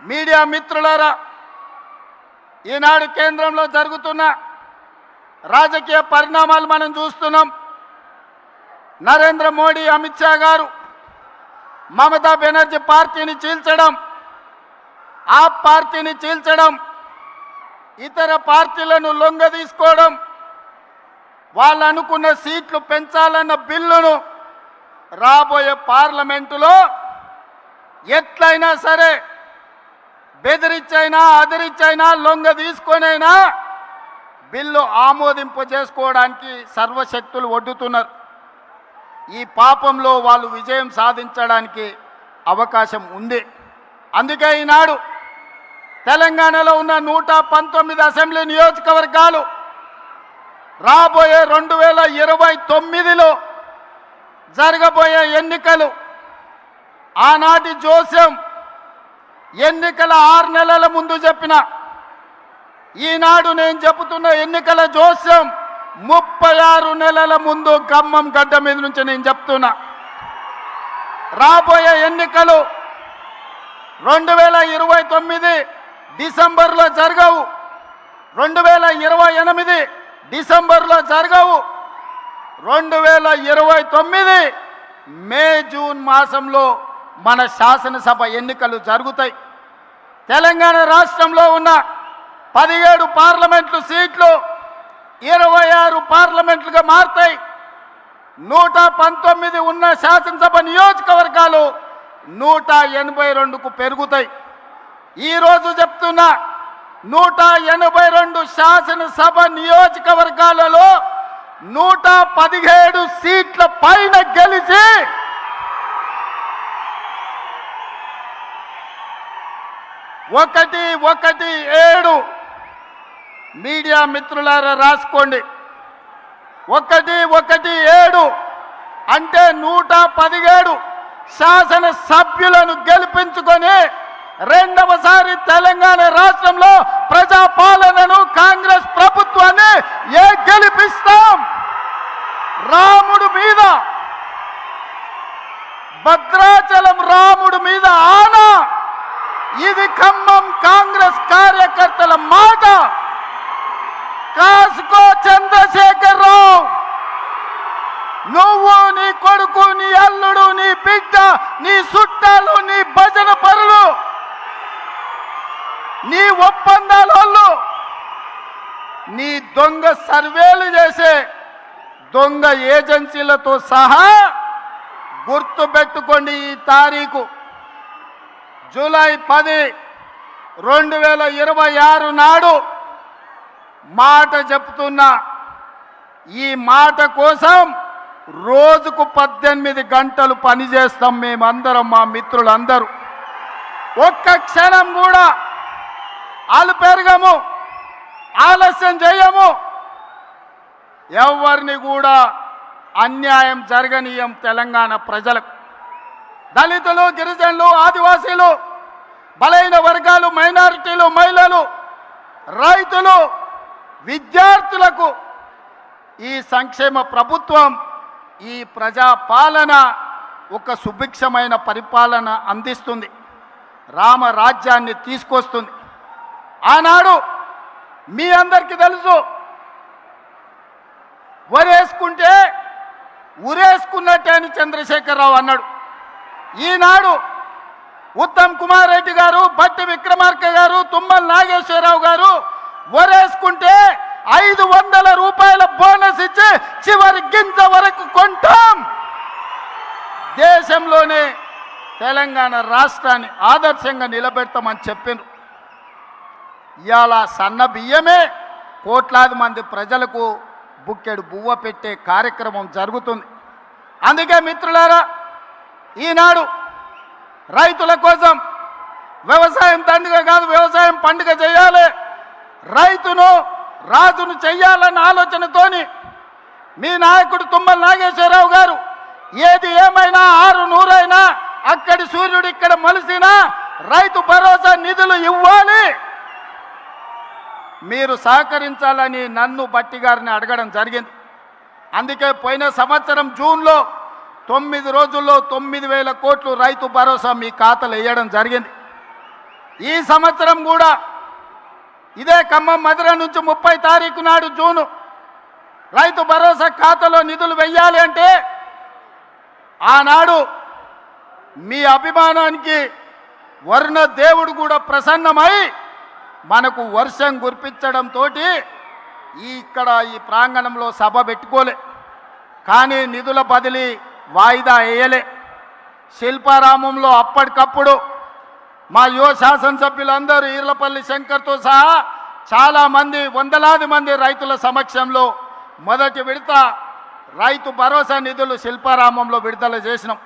Media మిత్రులారా, ఈనాడు కేంద్రంలో జరుగుతున్న రాజకీయ పరిణామాలు మనం చూస్తున్నాం. నరేంద్ర మోడీ, అమిత్ షా గారు మమతా బెనర్జీ పార్టీని చీల్చడం, ఆ పార్టీని చీల్చడం, ఇతర పార్టీలను లొంగదీసుకోవడం, వాళ్ళు అనుకున్న సీట్లు పెంచాలన్న బిల్లును రాబోయే పార్లమెంటులో ఎట్లయినా సరే బెదిరించైనా అదిరించైనా లొంగ తీసుకొనైనా బిల్లు ఆమోదింప చేసుకోవడానికి సర్వశక్తులు ఒడ్డుతున్నారు. ఈ పాపంలో వాళ్ళు విజయం సాధించడానికి అవకాశం ఉంది. అందుకే ఈనాడు తెలంగాణలో ఉన్న 119 అసెంబ్లీ నియోజకవర్గాలు రాబోయే 2029లో జరగబోయే ఎన్నికలు ఆనాటి జోస్యం ఎన్నికల 6 నెలల ముందు చెప్పిన, ఈనాడు నేను చెబుతున్న ఎన్నికల జోస్యం 36 నెలల ముందు ఖమ్మం గడ్డ మీద నుంచి నేను చెప్తున్నా. రాబోయే ఎన్నికలు 2029 డిసెంబర్లో జరగవు, 2028 డిసెంబర్లో జరగవు, 2029 మే జూన్ మాసంలో మన శాసనసభ ఎన్నికలు జరుగుతాయి. తెలంగాణ రాష్ట్రంలో ఉన్న 17 పార్లమెంట్లు సీట్లు 26 పార్లమెంట్లుగా మారుతాయి. 119 ఉన్న శాసనసభ నియోజకవర్గాలు 182కు పెరుగుతాయి. ఈరోజు చెప్తున్నా, 182 శాసనసభ నియోజకవర్గాలలో 117 సీట్ల పైన గెలిచి 117 మీడియా మిత్రులారా రాసుకోండి. 117 అంటే 117 శాసన సభ్యులను గెలిపించుకొని రెండవసారి తెలంగాణ రాష్ట్రంలో ప్రజాపాలనను కాంగ్రెస్ ప్రభుత్వాన్ని గెలిపిస్తాం. రాముడు మీద, భద్రాచలం రాముడు మీద ఆనా. ఇది ఖమ్మం కాంగ్రెస్ కార్యకర్తల మాట. కాసుకో చంద్రశేఖర్ రావు, నువ్వు, నీ కొడుకు, నీ అల్లుడు, నీ బిడ్డ, నీ చుట్టాలు, నీ భజన పరులు, నీ ఒప్పందాలు, నీ దొంగ సర్వేలు చేసే దొంగ ఏజెన్సీలతో సహా గుర్తుపెట్టుకోండి. ఈ తారీఖు జూలై 10, 2026 నాడు మాట చెప్తున్నా. ఈ మాట కోసం రోజుకు 18 గంటలు పనిచేస్తాం మేమందరం, మా మిత్రులందరూ. ఒక్క క్షణం కూడా ఆలుపెరగము, ఆలస్యం చేయము. ఎవరిని కూడా అన్యాయం జరగనీయం. తెలంగాణ ప్రజలకు, దళితులు, గిరిజనులు, ఆదివాసీలు, బలైన వర్గాలు, మైనారిటీలు, మహిళలు, రైతులు, విద్యార్థులకు ఈ సంక్షేమ ప్రభుత్వం, ఈ ప్రజా పాలన ఒక సుభిక్షమైన పరిపాలన అందిస్తుంది, రామరాజ్యాన్ని తీసుకొస్తుంది. ఆనాడు మీ అందరికీ తెలుసు, వరేసుకుంటే ఉరేసుకున్నట్టే అని చంద్రశేఖరరావు అన్నాడు. ఈనాడు ఉత్తమ్ కుమార్ రెడ్డి గారు, భట్టి విక్రమార్క గారు, తుమ్మల నాగేశ్వరరావు గారు వరేసుకుంటే 500 రూపాయల బోనస్ ఇచ్చి చివరి గింజ వరకు కొంటాం. దేశంలోనే తెలంగాణ రాష్ట్రాన్ని ఆదర్శంగా నిలబెడతామని చెప్పిండ్రు. ఇవాళ సన్న బియ్యమే కోట్లాది మంది ప్రజలకు బుక్కెడు బువ్వ పెట్టే కార్యక్రమం జరుగుతుంది. అందుకే మిత్రులారా, ఈనాడు రైతుల కోసం వ్యవసాయం దండుగ కాదు, వ్యవసాయం పండుగ చేయాలి, రైతును రాజును చెయ్యాలన్న ఆలోచనతోని మీ నాయకుడు తుమ్మల నాగేశ్వరరావు గారు ఏది ఏమైనా 600 అయినా అక్కడి సూర్యుడు ఇక్కడ మలిసినా రైతు భరోసా నిధులు ఇవ్వాలి, మీరు సహకరించాలని నన్ను భట్టి గారిని అడగడం జరిగింది. అందుకే పోయిన సంవత్సరం జూన్లో 9 రోజుల్లో 9,000 కోట్లు రైతు భరోసా మీ ఖాతాలో వేయడం జరిగింది. ఈ సంవత్సరం కూడా ఇదే ఖమ్మం మధుర నుంచి 30 తారీఖు నాడు జూను రైతు భరోసా ఖాతాలో నిధులు వెయ్యాలి అంటే ఆనాడు మీ అభిమానానికి వర్ణ దేవుడు కూడా ప్రసన్నమై మనకు వర్షం కురిపించడంతో ఇక్కడ ఈ ప్రాంగణంలో సభ పెట్టుకోలే. కానీ నిధుల బదిలీ వాయిదా వేయలే. శిల్పారామంలో అప్పటికప్పుడు మా యువ శాసనసభ్యులందరూ ఈర్లపల్లి శంకర్తో సహా చాలామంది వందలాది మంది రైతుల సమక్షంలో మొదటి విడత రైతు భరోసా నిధులు శిల్పారామంలో విడుదల చేసినాం.